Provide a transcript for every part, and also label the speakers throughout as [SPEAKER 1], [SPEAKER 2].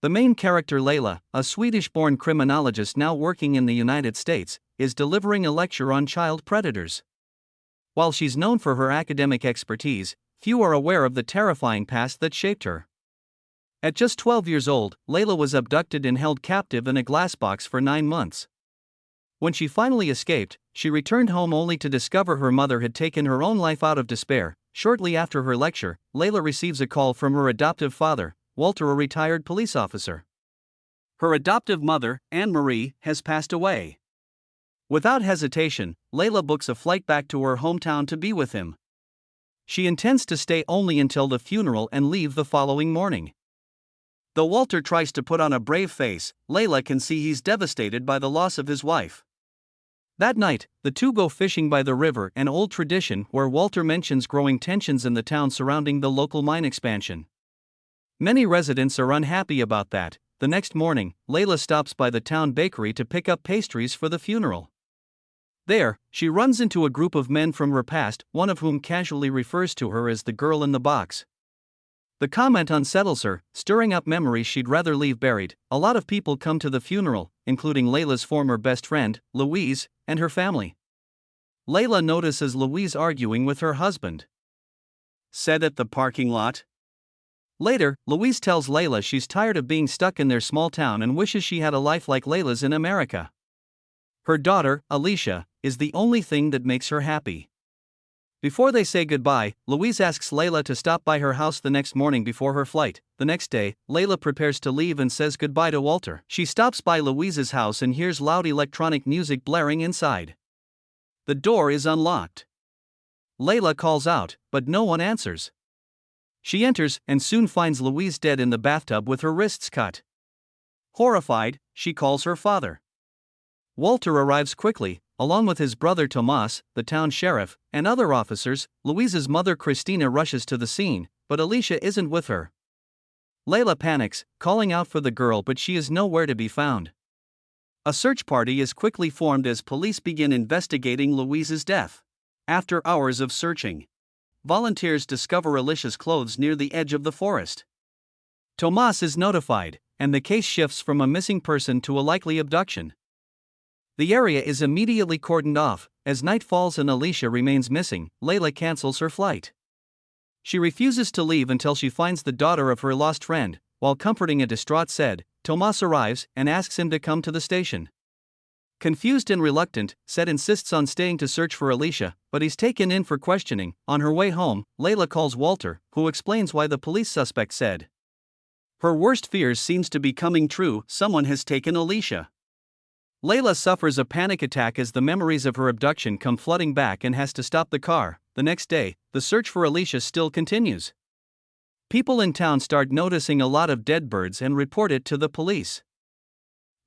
[SPEAKER 1] The main character Layla, a Swedish-born criminologist now working in the United States, is delivering a lecture on child predators. While she's known for her academic expertise, few are aware of the terrifying past that shaped her. At just 12 years old, Layla was abducted and held captive in a glass box for 9 months. When she finally escaped, she returned home only to discover her mother had taken her own life out of despair. Shortly after her lecture, Layla receives a call from her adoptive father, Walter, a retired police officer. Her adoptive mother, Anne-Marie, has passed away. Without hesitation, Layla books a flight back to her hometown to be with him. She intends to stay only until the funeral and leave the following morning. Though Walter tries to put on a brave face, Layla can see he's devastated by the loss of his wife. That night, the two go fishing by the river, an old tradition where Walter mentions growing tensions in the town surrounding the local mine expansion. Many residents are unhappy about that. The next morning, Layla stops by the town bakery to pick up pastries for the funeral. There, she runs into a group of men from her past, one of whom casually refers to her as the girl in the box. The comment unsettles her, stirring up memories she'd rather leave buried. A lot of people come to the funeral, including Layla's former best friend, Louise, and her family. Layla notices Louise arguing with her husband. Said at the parking lot. Later, Louise tells Layla she's tired of being stuck in their small town and wishes she had a life like Layla's in America. Her daughter, Alicia, is the only thing that makes her happy. Before they say goodbye, Louise asks Layla to stop by her house the next morning before her flight. The next day, Layla prepares to leave and says goodbye to Walter. She stops by Louise's house and hears loud electronic music blaring inside. The door is unlocked. Layla calls out, but no one answers. She enters and soon finds Louise dead in the bathtub with her wrists cut. Horrified, she calls her father. Walter arrives quickly, along with his brother Tomas, the town sheriff, and other officers. Louise's mother Christina rushes to the scene, but Alicia isn't with her. Layla panics, calling out for the girl, but she is nowhere to be found. A search party is quickly formed as police begin investigating Louise's death. After hours of searching, volunteers discover Alicia's clothes near the edge of the forest. Tomas is notified, and the case shifts from a missing person to a likely abduction. The area is immediately cordoned off. As night falls and Alicia remains missing, Layla cancels her flight. She refuses to leave until she finds the daughter of her lost friend. While comforting a distraught Said, Tomas arrives and asks him to come to the station. Confused and reluctant, Said insists on staying to search for Alicia, but he's taken in for questioning. On her way home, Layla calls Walter, who explains why the police suspect said her worst fears seems to be coming true. Someone has taken Alicia. Layla suffers a panic attack as the memories of her abduction come flooding back and has to stop the car. The next day, the search for Alicia still continues. People in town start noticing a lot of dead birds and report it to the police.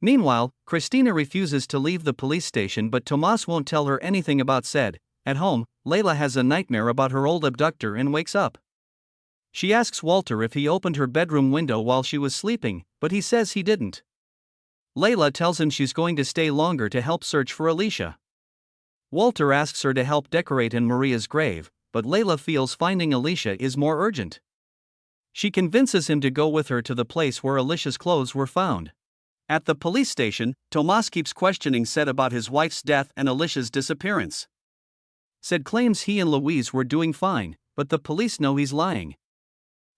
[SPEAKER 1] Meanwhile, Christina refuses to leave the police station, but Tomas won't tell her anything about Said. At home, Layla has a nightmare about her old abductor and wakes up. She asks Walter if he opened her bedroom window while she was sleeping, but he says he didn't. Layla tells him she's going to stay longer to help search for Alicia. Walter asks her to help decorate Maria's grave, but Layla feels finding Alicia is more urgent. She convinces him to go with her to the place where Alicia's clothes were found. At the police station, Tomas keeps questioning Said about his wife's death and Alicia's disappearance. Said claims he and Louise were doing fine, but the police know he's lying.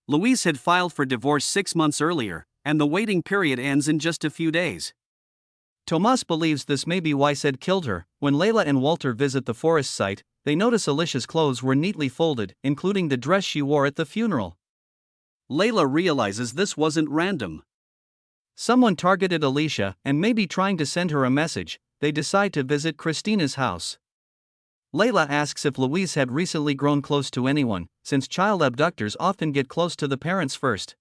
[SPEAKER 1] Louise had filed for divorce 6 months earlier, and the waiting period ends in just a few days. Tomas believes this may be why Said killed her. When Layla and Walter visit the forest site, they notice Alicia's clothes were neatly folded, including the dress she wore at the funeral. Layla realizes this wasn't random. Someone targeted Alicia and may be trying to send her a message. They decide to visit Christina's house. Layla asks if Louise had recently grown close to anyone, since child abductors often get close to the parents first.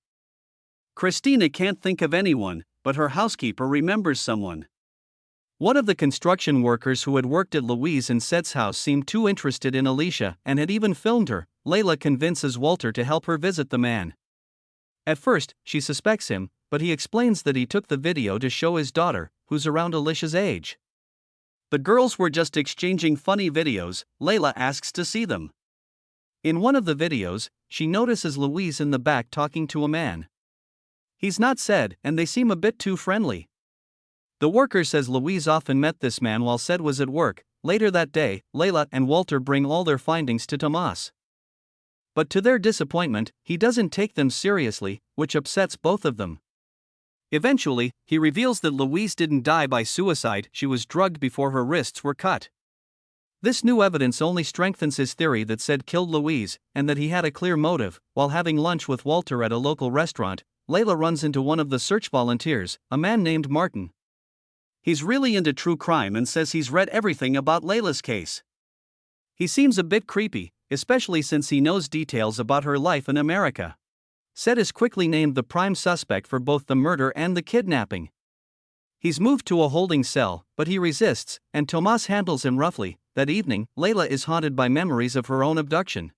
[SPEAKER 1] Christina can't think of anyone, but her housekeeper remembers someone. One of the construction workers who had worked at Louise and Said's house seemed too interested in Alicia and had even filmed her. Layla convinces Walter to help her visit the man. At first, she suspects him, but he explains that he took the video to show his daughter, who's around Alicia's age. The girls were just exchanging funny videos. Layla asks to see them. In one of the videos, she notices Louise in the back talking to a man. He's not said, and they seem a bit too friendly. The worker says Louise often met this man while Said was at work. Later that day, Layla and Walter bring all their findings to Tomas. But to their disappointment, he doesn't take them seriously, which upsets both of them. Eventually, he reveals that Louise didn't die by suicide, she was drugged before her wrists were cut. This new evidence only strengthens his theory that Said killed Louise, and that he had a clear motive. While having lunch with Walter at a local restaurant, Layla runs into one of the search volunteers, a man named Martin. He's really into true crime and says he's read everything about Layla's case. He seems a bit creepy, especially since he knows details about her life in America. Said is quickly named the prime suspect for both the murder and the kidnapping. He's moved to a holding cell, but he resists, and Tomas handles him roughly. That evening, Layla is haunted by memories of her own abduction.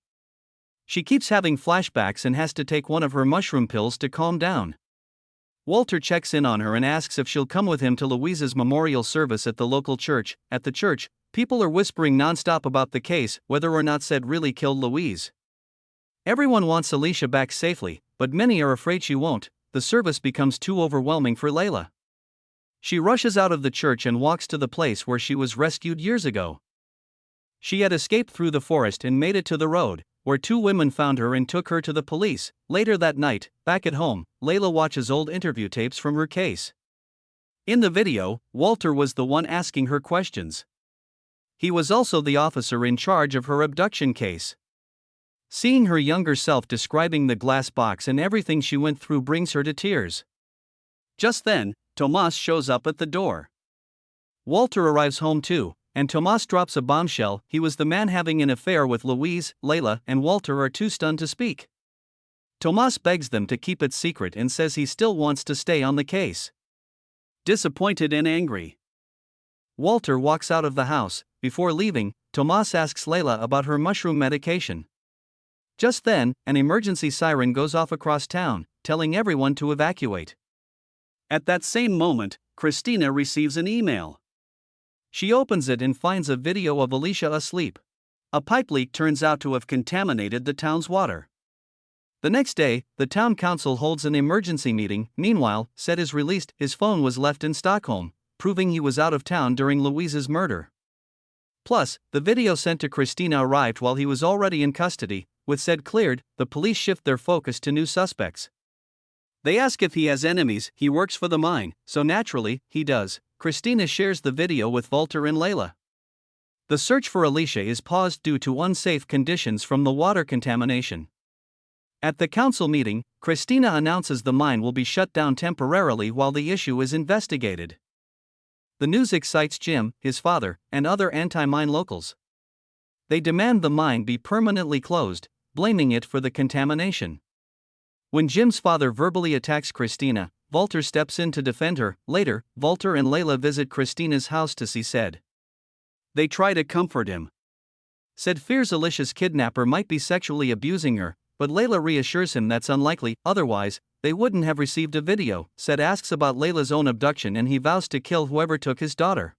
[SPEAKER 1] She keeps having flashbacks and has to take one of her mushroom pills to calm down. Walter checks in on her and asks if she'll come with him to Louise's memorial service at the local church. At the church, people are whispering nonstop about the case, whether or not Said really killed Louise. Everyone wants Alicia back safely, but many are afraid she won't. The service becomes too overwhelming for Layla. She rushes out of the church and walks to the place where she was rescued years ago. She had escaped through the forest and made it to the road, where two women found her and took her to the police. Later that night, back at home, Layla watches old interview tapes from her case. In the video, Walter was the one asking her questions. He was also the officer in charge of her abduction case. Seeing her younger self describing the glass box and everything she went through brings her to tears. Just then, Tomas shows up at the door. Walter arrives home too, and Tomas drops a bombshell. He was the man having an affair with Louise. Layla and Walter are too stunned to speak. Tomas begs them to keep it secret and says he still wants to stay on the case. Disappointed and angry, Walter walks out of the house. Before leaving, Tomas asks Layla about her mushroom medication. Just then, an emergency siren goes off across town, telling everyone to evacuate. At that same moment, Christina receives an email. She opens it and finds a video of Alicia asleep. A pipe leak turns out to have contaminated the town's water. The next day, the town council holds an emergency meeting. Meanwhile, Said is released. His phone was left in Stockholm, proving he was out of town during Louise's murder. Plus, the video sent to Christina arrived while he was already in custody. With Said cleared, the police shift their focus to new suspects. They ask if he has enemies. He works for the mine, so naturally, he does. Christina shares the video with Walter and Layla. The search for Alicia is paused due to unsafe conditions from the water contamination. At the council meeting, Christina announces the mine will be shut down temporarily while the issue is investigated. The news excites Jim, his father, and other anti-mine locals. They demand the mine be permanently closed, blaming it for the contamination. When Jim's father verbally attacks Christina, Walter steps in to defend her. Later, Walter and Layla visit Christina's house to see Said. They try to comfort him. Said fears Alicia's kidnapper might be sexually abusing her, but Layla reassures him that's unlikely, otherwise, they wouldn't have received a video. Said asks about Layla's own abduction and he vows to kill whoever took his daughter.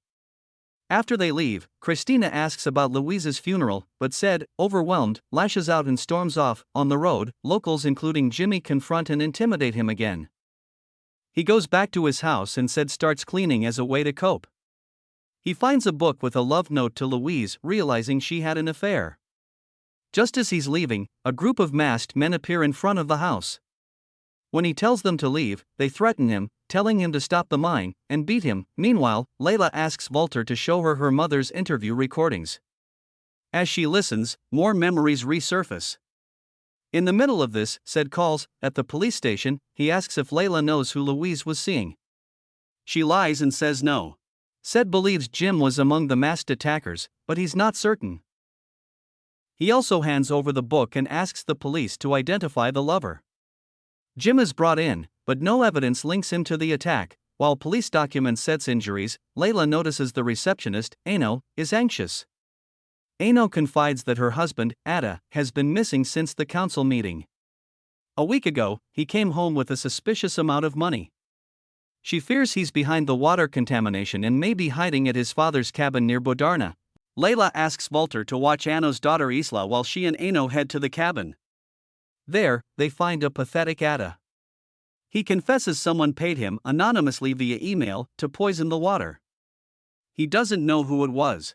[SPEAKER 1] After they leave, Christina asks about Louise's funeral, but Said, overwhelmed, lashes out and storms off. On the road, locals including Jimmy confront and intimidate him again. He goes back to his house and Said starts cleaning as a way to cope. He finds a book with a love note to Louise, realizing she had an affair. Just as he's leaving, a group of masked men appear in front of the house. When he tells them to leave, they threaten him, telling him to stop the mine, and beat him. Meanwhile, Layla asks Walter to show her her mother's interview recordings. As she listens, more memories resurface. In the middle of this, Said calls. At the police station, he asks if Layla knows who Louise was seeing. She lies and says no. Said believes Jim was among the masked attackers, but he's not certain. He also hands over the book and asks the police to identify the lover. Jim is brought in, but no evidence links him to the attack. While police document Said's injuries, Layla notices the receptionist, Ano, is anxious. Ano confides that her husband, Ada, has been missing since the council meeting. A week ago, he came home with a suspicious amount of money. She fears he's behind the water contamination and may be hiding at his father's cabin near Bodarna. Layla asks Walter to watch Ano's daughter Isla while she and Ano head to the cabin. There, they find a pathetic Ada. He confesses someone paid him anonymously via email to poison the water. He doesn't know who it was.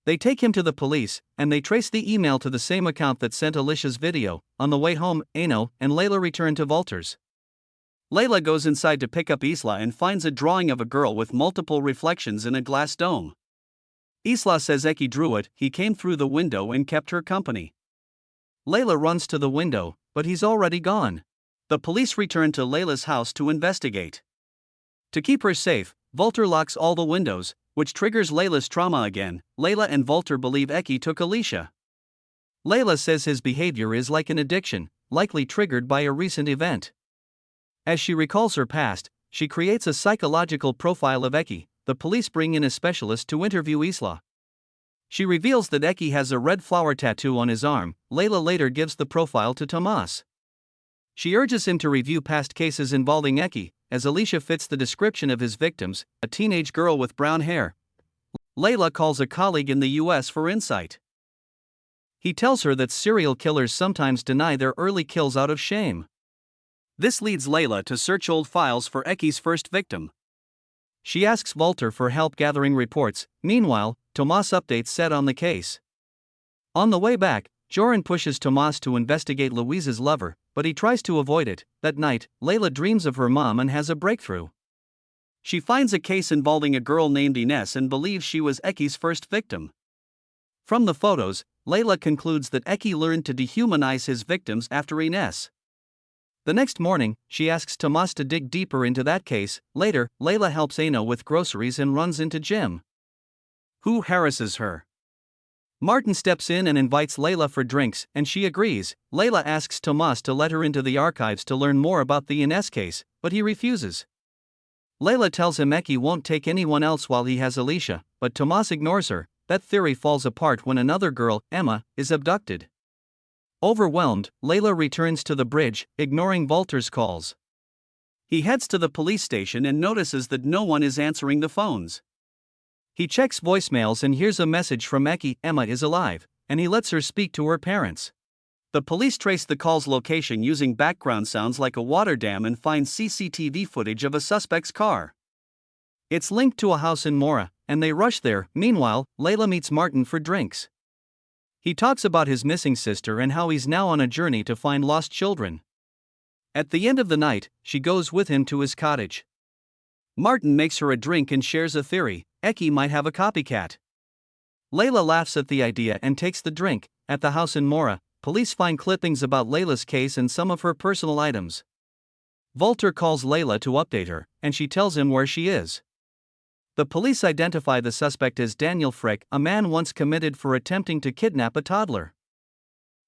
[SPEAKER 1] They take him to the police, and they trace the email to the same account that sent Alicia's video. On the way home, Ano and Layla return to Volter's. Layla goes inside to pick up Isla and finds a drawing of a girl with multiple reflections in a glass dome. Isla says Eki drew it, he came through the window and kept her company. Layla runs to the window, but he's already gone. The police return to Layla's house to investigate. To keep her safe, Volter locks all the windows, which triggers Layla's trauma again. Layla and Volter believe Eki took Alicia. Layla says his behavior is like an addiction, likely triggered by a recent event. As she recalls her past, she creates a psychological profile of Eki. The police bring in a specialist to interview Isla. She reveals that Eki has a red flower tattoo on his arm. Layla later gives the profile to Tomas. She urges him to review past cases involving Eki, as Alicia fits the description of his victims, a teenage girl with brown hair. Layla calls a colleague in the US for insight. He tells her that serial killers sometimes deny their early kills out of shame. This leads Layla to search old files for Eki's first victim. She asks Volter for help gathering reports. Meanwhile, Tomas updates Seth on the case. On the way back, Joran pushes Tomas to investigate Louise's lover, but he tries to avoid it. That night, Layla dreams of her mom and has a breakthrough. She finds a case involving a girl named Ines and believes she was Eki's first victim. From the photos, Layla concludes that Eki learned to dehumanize his victims after Ines. The next morning, she asks Tomas to dig deeper into that case. Later, Layla helps Ano with groceries and runs into Jim, who harasses her. Martin steps in and invites Layla for drinks, and she agrees. Layla asks Tomas to let her into the archives to learn more about the Ines case, but he refuses. Layla tells him Eki won't take anyone else while he has Alicia, but Tomas ignores her. That theory falls apart when another girl, Emma, is abducted. Overwhelmed, Layla returns to the bridge, ignoring Volter's calls. He heads to the police station and notices that no one is answering the phones. He checks voicemails and hears a message from Eki. Emma is alive, and he lets her speak to her parents. The police trace the call's location using background sounds like a water dam and find CCTV footage of a suspect's car. It's linked to a house in Mora, and they rush there. Meanwhile, Layla meets Martin for drinks. He talks about his missing sister and how he's now on a journey to find lost children. At the end of the night, she goes with him to his cottage. Martin makes her a drink and shares a theory: Eki might have a copycat. Layla laughs at the idea and takes the drink. At the house in Mora, police find clippings about Layla's case and some of her personal items. Volter calls Layla to update her, and she tells him where she is. The police identify the suspect as Daniel Frick, a man once committed for attempting to kidnap a toddler.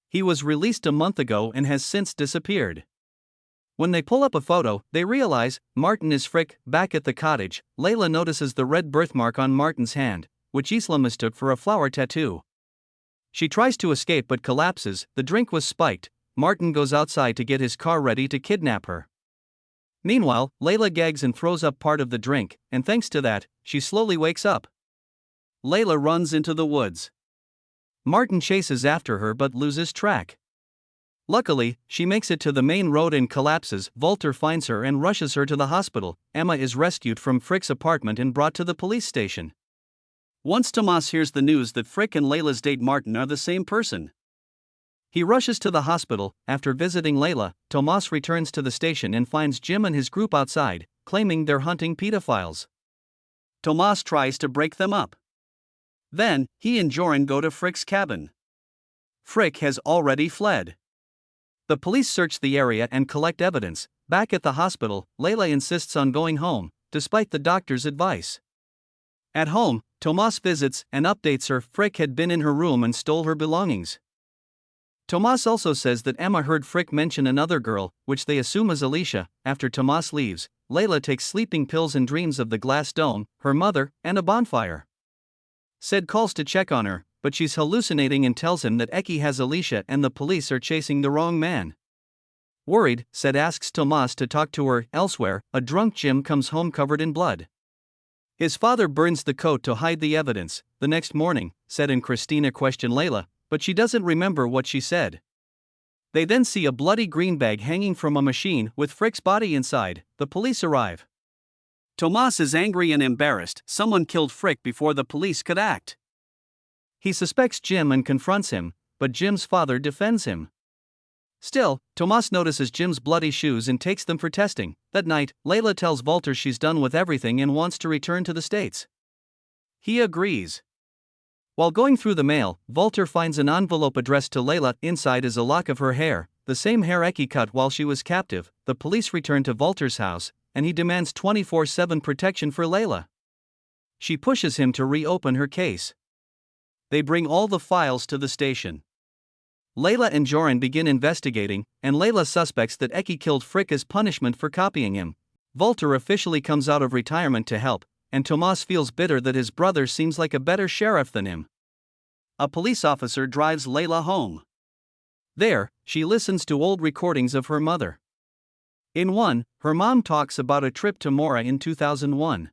[SPEAKER 1] He was released a month ago and has since disappeared. When they pull up a photo, they realize Martin is Frick. Back at the cottage, Layla notices the red birthmark on Martin's hand, which Isla mistook for a flower tattoo. She tries to escape but collapses. The drink was spiked. Martin goes outside to get his car ready to kidnap her. Meanwhile, Layla gags and throws up part of the drink, and thanks to that, she slowly wakes up. Layla runs into the woods. Martin chases after her but loses track. Luckily, she makes it to the main road and collapses. Volter finds her and rushes her to the hospital. Emma is rescued from Frick's apartment and brought to the police station. Once Tomas hears the news that Frick and Layla's date Martin are the same person, he rushes to the hospital. After visiting Layla, Tomas returns to the station and finds Jim and his group outside, claiming they're hunting pedophiles. Tomas tries to break them up. Then, he and Joran go to Frick's cabin. Frick has already fled. The police search the area and collect evidence. Back at the hospital, Layla insists on going home, despite the doctor's advice. At home, Tomas visits and updates her. Frick had been in her room and stole her belongings. Tomas also says that Emma heard Frick mention another girl, which they assume is Alicia. After Tomas leaves, Layla takes sleeping pills and dreams of the glass dome, her mother, and a bonfire. Seth calls to check on her, but she's hallucinating and tells him that Eki has Alicia and the police are chasing the wrong man. Worried, Seth asks Tomas to talk to her. Elsewhere, a drunk Jim comes home covered in blood. His father burns the coat to hide the evidence. The next morning, Seth and Christina question Layla, but she doesn't remember what she said. They then see a bloody green bag hanging from a machine with Frick's body inside. The police arrive. Tomas is angry and embarrassed. Someone killed Frick before the police could act. He suspects Jim and confronts him, but Jim's father defends him. Still, Tomas notices Jim's bloody shoes and takes them for testing. That night, Layla tells Walter she's done with everything and wants to return to the States. He agrees. While going through the mail, Walter finds an envelope addressed to Layla. Inside is a lock of her hair, the same hair Eki cut while she was captive. The police return to Walter's house, and he demands 24/7 protection for Layla. She pushes him to reopen her case. They bring all the files to the station. Layla and Joran begin investigating, and Layla suspects that Eki killed Frick as punishment for copying him. Walter officially comes out of retirement to help, and Tomas feels bitter that his brother seems like a better sheriff than him. A police officer drives Layla home. There, she listens to old recordings of her mother. In one, her mom talks about a trip to Mora in 2001.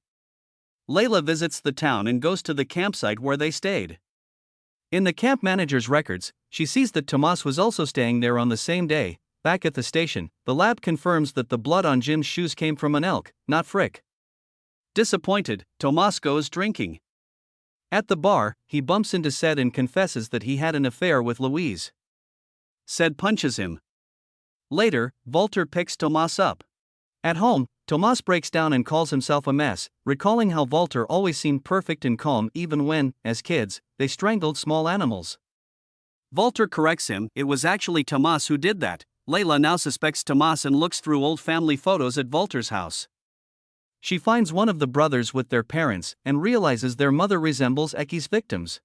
[SPEAKER 1] Layla visits the town and goes to the campsite where they stayed. In the camp manager's records, she sees that Tomas was also staying there on the same day. Back at the station, the lab confirms that the blood on Jim's shoes came from an elk, not Frick. Disappointed, Tomas goes drinking. At the bar, he bumps into Sed and confesses that he had an affair with Louise. Sed punches him. Later, Walter picks Tomas up. At home, Tomas breaks down and calls himself a mess, recalling how Walter always seemed perfect and calm even when, as kids, they strangled small animals. Walter corrects him, it was actually Tomas who did that. Layla now suspects Tomas and looks through old family photos at Walter's house. She finds one of the brothers with their parents and realizes their mother resembles Eki's victims.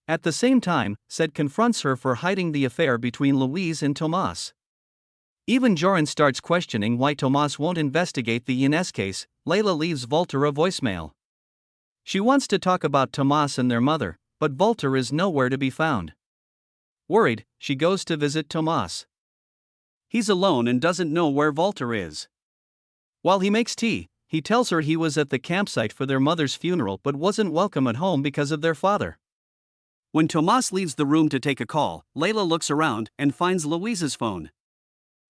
[SPEAKER 1] At the same time, Sed confronts her for hiding the affair between Louise and Tomas. Even Joran starts questioning why Tomas won't investigate the Ines case. Layla leaves Walter a voicemail. She wants to talk about Tomas and their mother, but Walter is nowhere to be found. Worried, she goes to visit Tomas. He's alone and doesn't know where Walter is. While he makes tea, he tells her he was at the campsite for their mother's funeral but wasn't welcome at home because of their father. When Tomas leaves the room to take a call, Layla looks around and finds Louise's phone.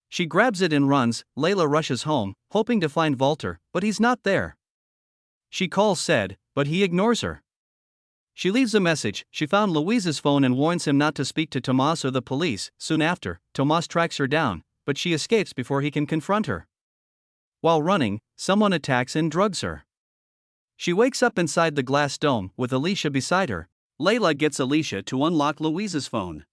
[SPEAKER 1] She grabs it and runs. Layla rushes home, hoping to find Walter, but he's not there. She calls Sed, but he ignores her. She leaves a message. She found Louise's phone and warns him not to speak to Tomas or the police. Soon after, Tomas tracks her down, but she escapes before he can confront her. While running, someone attacks and drugs her. She wakes up inside the glass dome, with Alicia beside her. Layla gets Alicia to unlock Louise's phone.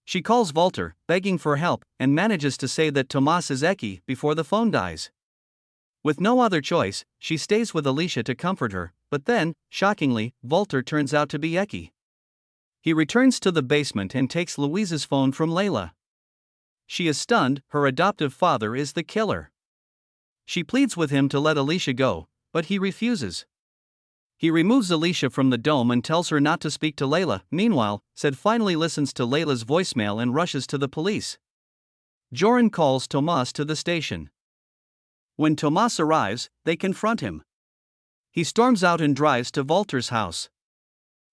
[SPEAKER 1] She calls Walter, begging for help, and manages to say that Tomas is Eki before the phone dies. With no other choice, she stays with Alicia to comfort her, but then, shockingly, Walter turns out to be Eki. He returns to the basement and takes Louise's phone from Layla. She is stunned, her adoptive father is the killer. She pleads with him to let Alicia go, but he refuses. He removes Alicia from the dome and tells her not to speak to Layla. Meanwhile, Sed finally listens to Layla's voicemail and rushes to the police. Joran calls Tomas to the station. When Tomas arrives, they confront him. He storms out and drives to Walter's house.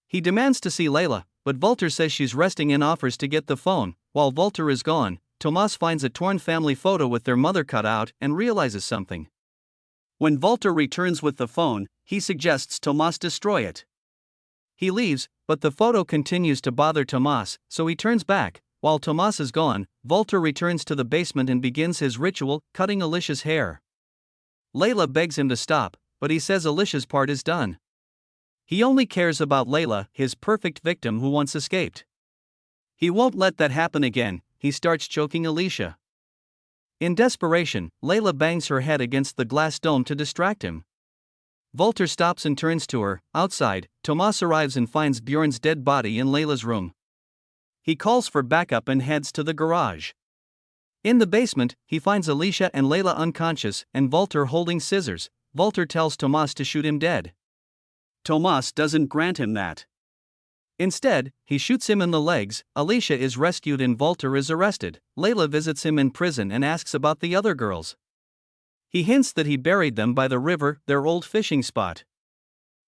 [SPEAKER 1] He demands to see Layla, but Walter says she's resting and offers to get the phone. While Walter is gone, Tomas finds a torn family photo with their mother cut out and realizes something. When Walter returns with the phone, he suggests Tomas destroy it. He leaves, but the photo continues to bother Tomas, so he turns back. While Tomas is gone, Walter returns to the basement and begins his ritual, cutting Alicia's hair. Layla begs him to stop, but he says Alicia's part is done. He only cares about Layla, his perfect victim who once escaped. He won't let that happen again. He starts choking Alicia. In desperation, Layla bangs her head against the glass dome to distract him. Walter stops and turns to her. Outside, Tomas arrives and finds Bjorn's dead body in Layla's room. He calls for backup and heads to the garage. In the basement, he finds Alicia and Layla unconscious and Walter holding scissors. Walter tells Tomas to shoot him dead. Tomas doesn't grant him that. Instead, he shoots him in the legs. Alicia is rescued and Walter is arrested. Layla visits him in prison and asks about the other girls. He hints that he buried them by the river, their old fishing spot.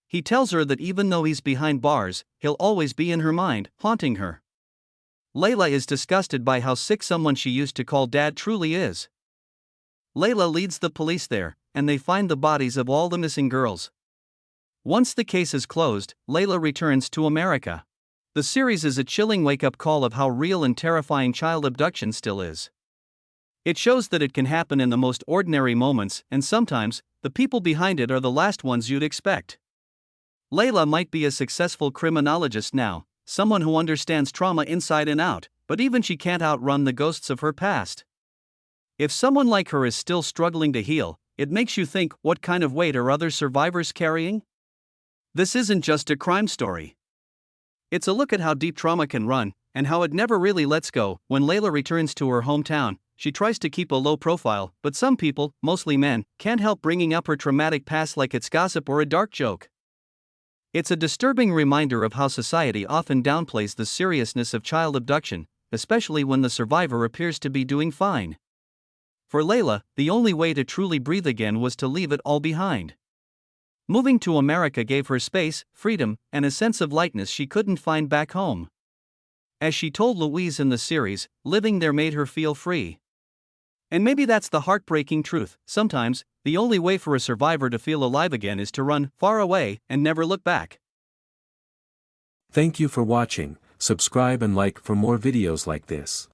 [SPEAKER 1] He tells her that even though he's behind bars, he'll always be in her mind, haunting her. Layla is disgusted by how sick someone she used to call dad truly is. Layla leads the police there, and they find the bodies of all the missing girls. Once the case is closed, Layla returns to America. The series is a chilling wake-up call of how real and terrifying child abduction still is. It shows that it can happen in the most ordinary moments, and sometimes, the people behind it are the last ones you'd expect. Layla might be a successful criminologist now, someone who understands trauma inside and out, but even she can't outrun the ghosts of her past. If someone like her is still struggling to heal, it makes you think, what kind of weight are other survivors carrying? This isn't just a crime story. It's a look at how deep trauma can run, and how it never really lets go. When Layla returns to her hometown, she tries to keep a low profile, but some people, mostly men, can't help bringing up her traumatic past like it's gossip or a dark joke. It's a disturbing reminder of how society often downplays the seriousness of child abduction, especially when the survivor appears to be doing fine. For Layla, the only way to truly breathe again was to leave it all behind. Moving to America gave her space, freedom, and a sense of lightness she couldn't find back home. As she told Louise in the series, living there made her feel free. And maybe that's the heartbreaking truth. Sometimes, the only way for a survivor to feel alive again is to run far away and never look back.
[SPEAKER 2] Thank you for watching. Subscribe and like for more videos like this.